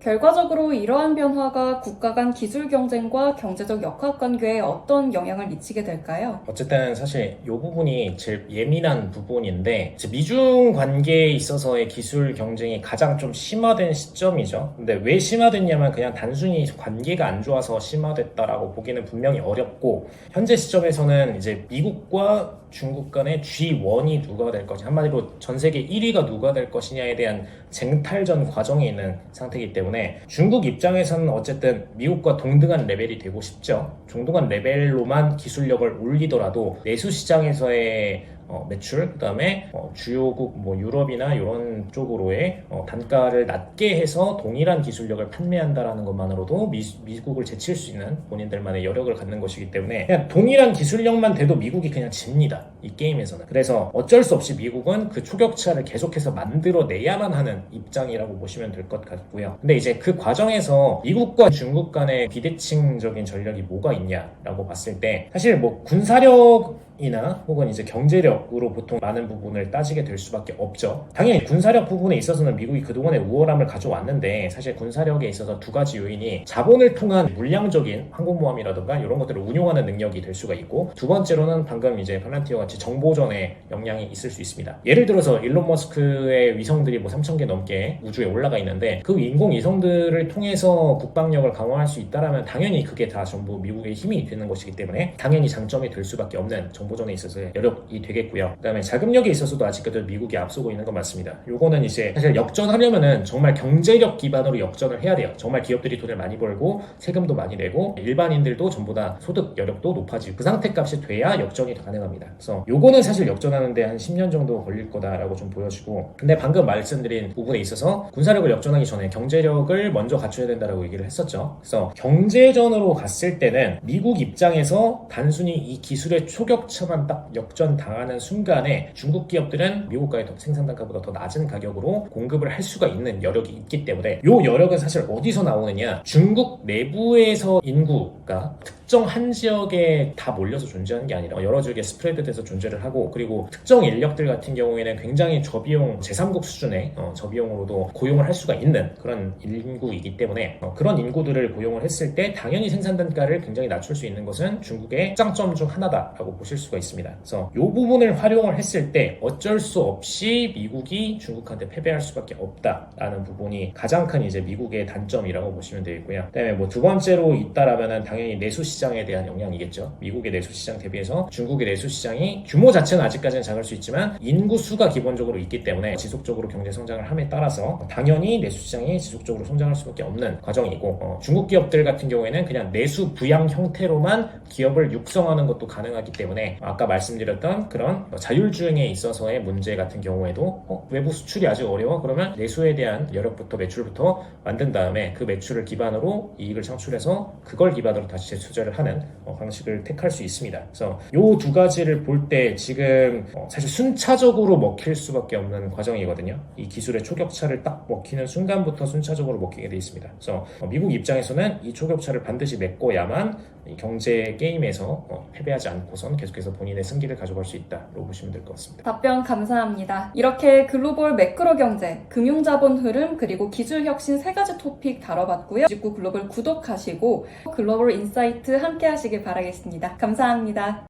결과적으로 이러한 변화가 국가 간 기술 경쟁과 경제적 역학관계에 어떤 영향을 미치게 될까요? 어쨌든 사실 이 부분이 제일 예민한 부분인데 미중 관계에 있어서의 기술 경쟁이 가장 좀 심화된 시점이죠. 근데 왜 심화됐냐면 그냥 단순히 관계가 안 좋아서 심화됐다라고 보기는 분명히 어렵고, 현재 시점에서는 이제 미국과 중국 간의 G1이 누가 될 것이냐, 한마디로 전 세계 1위가 누가 될 것이냐에 대한 쟁탈전 과정에 있는 상태이기 때문에 중국 입장에서는 어쨌든 미국과 동등한 레벨이 되고 싶죠. 동등한 레벨로만 기술력을 올리더라도 내수 시장에서의 매출, 그 다음에 주요국 유럽이나 이런 쪽으로의 단가를 낮게 해서 동일한 기술력을 판매한다라는 것만으로도 미국을 제칠 수 있는 본인들만의 여력을 갖는 것이기 때문에 그냥 동일한 기술력만 돼도 미국이 그냥 집니다, 이 게임에서는. 그래서 어쩔 수 없이 미국은 그 초격차를 계속해서 만들어내야만 하는 입장이라고 보시면 될 것 같고요. 근데 이제 그 과정에서 미국과 중국 간의 비대칭적인 전력이 뭐가 있냐라고 봤을 때, 사실 군사력이나 혹은 이제 경제력으로 보통 많은 부분을 따지게 될 수밖에 없죠. 당연히 군사력 부분에 있어서는 미국이 그동안의 우월함을 가져왔는데, 사실 군사력에 있어서 두 가지 요인이 자본을 통한 물량적인 항공모함이라든가 이런 것들을 운용하는 능력이 될 수가 있고, 두 번째로는 방금 이제 팔란티어 같이 정보전의 역량이 있을 수 있습니다. 예를 들어서 일론 머스크의 위성들이 3,000개 넘게 우주에 올라가 있는데, 그 인공위성들을 통해서 국방력을 강화할 수 있다라면 당연히 그게 다 전부 미국의 힘이 되는 것이기 때문에 당연히 장점이 될 수밖에 없는 정보전에 있어서의 여력이 되겠고요. 그 다음에 자금력에 있어서도 아직까지 미국이 앞서고 있는 건 맞습니다. 요거는 이제 사실 역전하려면은 정말 경제력 기반으로 역전을 해야 돼요. 정말 기업들이 돈을 많이 벌고 세금도 많이 내고 일반인들도 전부 다 소득 여력도 높아지고 그 상태 값이 돼야 역전이 가능합니다. 그래서 요거는 사실 역전하는데 한 10년 정도 걸릴 거다라고 좀 보여지고, 근데 방금 말씀드린 부분에 있어서 군사력을 역전하기 전에 경제력을 먼저 갖춰야 된다라고 얘기를 했었죠. 그래서 경제전으로 갔을 때는 미국 입장에서 단순히 이 기술의 초격차만 딱 역전당하는 순간에 중국 기업들은 미국과의 생산 단가보다 더 낮은 가격으로 공급을 할 수가 있는 여력이 있기 때문에, 이 여력은 사실 어디서 나오느냐, 중국 내부에서 인구가 특정 한 지역에 다 몰려서 존재하는 게 아니라 여러 지역에 스프레드돼서 존재를 하고, 그리고 특정 인력들 같은 경우에는 굉장히 저비용 제3국 수준의 저비용으로도 고용을 할 수가 있는 그런 인구이기 때문에 그런 인구들을 고용을 했을 때 당연히 생산 단가를 굉장히 낮출 수 있는 것은 중국의 장점 중 하나다라고 보실 수가 있습니다. 그래서 이 부분을 활용을 했을 때 어쩔 수 없이 미국이 중국한테 패배할 수밖에 없다라는 부분이 가장 큰 이제 미국의 단점이라고 보시면 되겠고요. 그다음에 두 번째로 있다라면은 당연히 내수 시장에 대한 영향이겠죠. 미국의 내수 시장 대비해서 중국의 내수 시장이 규모 자체는 아직까지는 작을 수 있지만 인구 수가 기본적으로 있기 때문에 지속적으로 경제 성장을 함에 따라서 당연히 내수 시장이 지속적으로 성장할 수밖에 없는 과정이고, 중국 기업들 같은 경우에는 그냥 내수 부양 형태로만 기업을 육성하는 것도 가능하기 때문에 아까 말씀드렸던 그런 자율주행에 있어서의 문제 같은 경우에도 외부 수출이 아직 어려워? 그러면 내수에 대한 여력부터 매출부터 만든 다음에 그 매출을 기반으로 이익을 창출해서 그걸 기반으로 다시 재투자를 하는 방식을 택할 수 있습니다. 그래서 이 두 가지를 볼 때 지금 사실 순차적으로 먹힐 수밖에 없는 과정이거든요. 이 기술의 초격차를 딱 먹히는 순간부터 순차적으로 먹히게 돼 있습니다. 그래서 미국 입장에서는 이 초격차를 반드시 메꿔야만 이 경제 게임에서 패배하지 않고선 계속해서 본인의 승기를 가져갈 수 있다고 보시면 될 것 같습니다. 답변 감사합니다. 이렇게 글로벌 매크로 경제, 금융자본 흐름, 그리고 기술 혁신 세 가지 토픽 다뤄봤고요. 직구 글로벌 구독하시고 글로벌 인사이트 함께 하시길 바라겠습니다. 감사합니다.